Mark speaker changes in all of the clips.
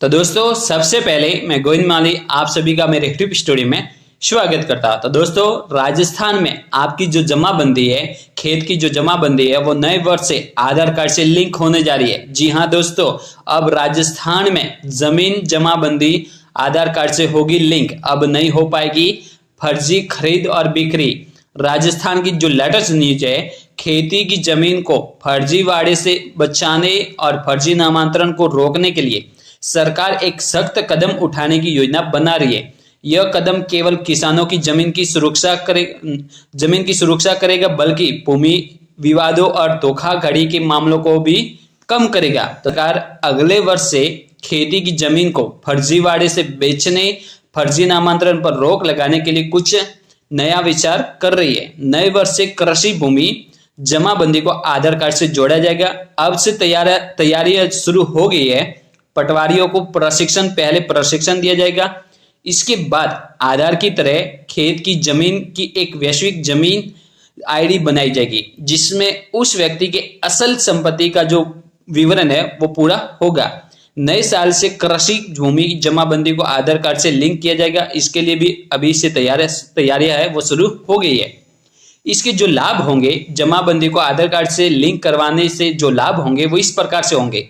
Speaker 1: तो दोस्तों सबसे पहले मैं गोविंद माली आप सभी का मेरे यूट्यूब स्टूडियो में स्वागत करता हूं। तो दोस्तों राजस्थान में आपकी जो जमाबंदी है, खेत की जो जमाबंदी है, वो नए वर्ष से आधार कार्ड से लिंक होने जा रही है। जी हां दोस्तों, अब राजस्थान में जमीन जमाबंदी आधार कार्ड से होगी लिंक। अब नहीं हो पाएगी फर्जी खरीद और बिक्री। राजस्थान की जो लेटेस्ट न्यूज है, खेती की जमीन को फर्जीवाड़े से बचाने और फर्जी नामांतरण को रोकने के लिए सरकार एक सख्त कदम उठाने की योजना बना रही है। यह कदम केवल किसानों की जमीन की सुरक्षा करेगा, बल्कि भूमि विवादों और धोखाधड़ी के मामलों को भी कम करेगा। सरकार अगले वर्ष से खेती की जमीन को फर्जीवाड़े से बेचने, फर्जी नामांतरण पर रोक लगाने के लिए कुछ नया विचार कर रही है। नए वर्ष से कृषि भूमि जमाबंदी को आधार कार्ड से जोड़ा जाएगा। अब से तैयारी शुरू हो गई है। पटवारियों को पहले प्रशिक्षण दिया जाएगा। इसके बाद आधार की तरह खेत की जमीन की एक वैश्विक जमीन आईडी बनाई जाएगी, जिसमें उस व्यक्ति के असल संपत्ति का जो विवरण है वो पूरा होगा। नए साल से कृषि भूमि जमाबंदी को आधार कार्ड से लिंक किया जाएगा। इसके लिए भी अभी से तैयारियां है वो शुरू हो गई है। इसके जो लाभ होंगे, जमाबंदी को आधार कार्ड से लिंक करवाने से जो लाभ होंगे वो इस प्रकार से होंगे।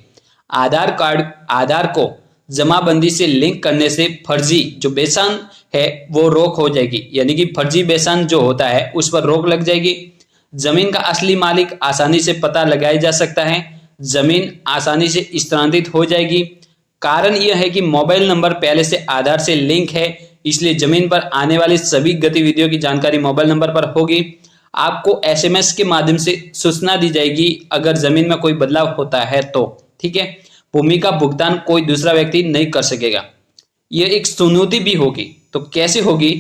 Speaker 1: आधार को जमाबंदी से लिंक करने से फर्जी जो बेचान है वो रोक हो जाएगी, यानी कि फर्जी बेचान जो होता है उस पर रोक लग जाएगी। जमीन का असली मालिक आसानी से पता लगाया जा सकता है। जमीन आसानी से स्थानांतरित हो जाएगी। कारण यह है कि मोबाइल नंबर पहले से आधार से लिंक है, इसलिए जमीन पर आने वाली सभी गतिविधियों की जानकारी मोबाइल नंबर पर होगी। आपको एसएमएस के माध्यम से सूचना दी जाएगी अगर जमीन में कोई बदलाव होता है तो, ठीक है। भूमि का भुगतान कोई दूसरा व्यक्ति नहीं कर सकेगा। यह एक चुनौती भी होगी। तो कैसे होगी?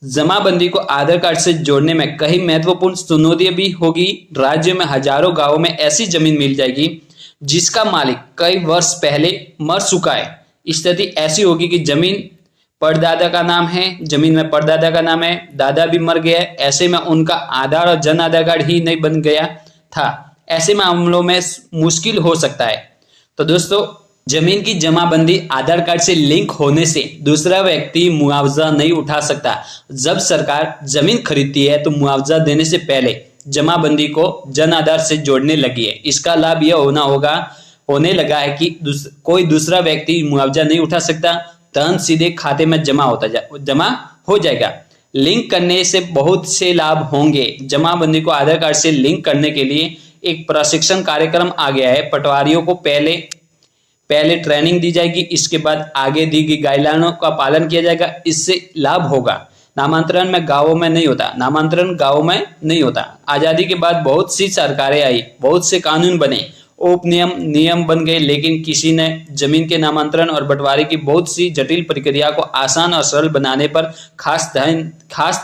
Speaker 1: जमाबंदी को आधार कार्ड से जोड़ने में कई महत्वपूर्ण चुनौतियां भी होगी। राज्य में हजारों गांवों में ऐसी जमीन मिल जाएगी जिसका मालिक कई वर्ष पहले मर चुका है। स्थिति ऐसी होगी कि जमीन परदादा का नाम है, जमीन में परदादा का नाम है, दादा भी मर गया है। ऐसे में उनका आधार और जन आधार कार्ड ही नहीं बन गया था। ऐसे मामलों में मुश्किल हो सकता है। तो दोस्तों जमीन की जमाबंदी आधार कार्ड से लिंक होने से दूसरा व्यक्ति मुआवजा नहीं उठा सकता। जब सरकार जमीन खरीदती है तो मुआवजा देने से पहले जमाबंदी को जन आधार से जोड़ने लगी है। इसका लाभ यह होने लगा है कि कोई दूसरा व्यक्ति मुआवजा नहीं उठा सकता। धन सीधे खाते में जमा हो जाएगा। लिंक करने से बहुत से लाभ होंगे। जमाबंदी को आधार कार्ड से लिंक करने के लिए एक प्रशिक्षण कार्यक्रम आ गया है। पटवारियों को पहले ट्रेनिंग दी जाएगी, इसके बाद आगे दी गई गाइडलाइनों का पालन किया जाएगा। इससे लाभ होगा। नामांतरण गांवों में नहीं होता। आजादी के बाद बहुत सी सरकारें आई, बहुत से कानून बने, नियम बन गए, लेकिन किसी ने जमीन के नामांतरण और बंटवारे की बहुत सी जटिल प्रक्रिया को आसान और सरल बनाने पर खास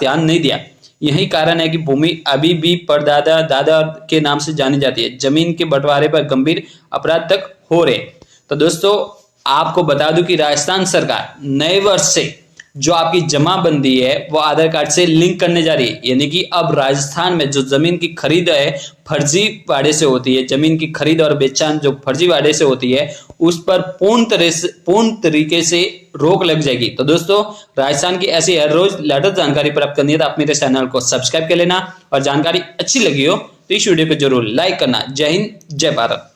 Speaker 1: ध्यान नहीं दिया। यही कारण है कि भूमि अभी भी परदादा दादा के नाम से जानी जाती है। जमीन के बंटवारे पर गंभीर अपराध तक हो रहे। तो दोस्तों आपको बता दूं कि राजस्थान सरकार नए वर्ष से जो आपकी जमाबंदी है वो आधार कार्ड से लिंक करने जा रही है। यानी कि अब राजस्थान में जो जमीन की खरीद है फर्जीवाड़े से होती है, जमीन की खरीद और बेचान जो फर्जीवाड़े से होती है उस पर पूर्ण तरीके से रोक लग जाएगी। तो दोस्तों राजस्थान की ऐसी हर रोज लेटेस्ट जानकारी प्राप्त करनी है तो आप मेरे चैनल को सब्सक्राइब कर लेना, और जानकारी अच्छी लगी हो तो इस वीडियो को जरूर लाइक करना। जय हिंद, जय भारत।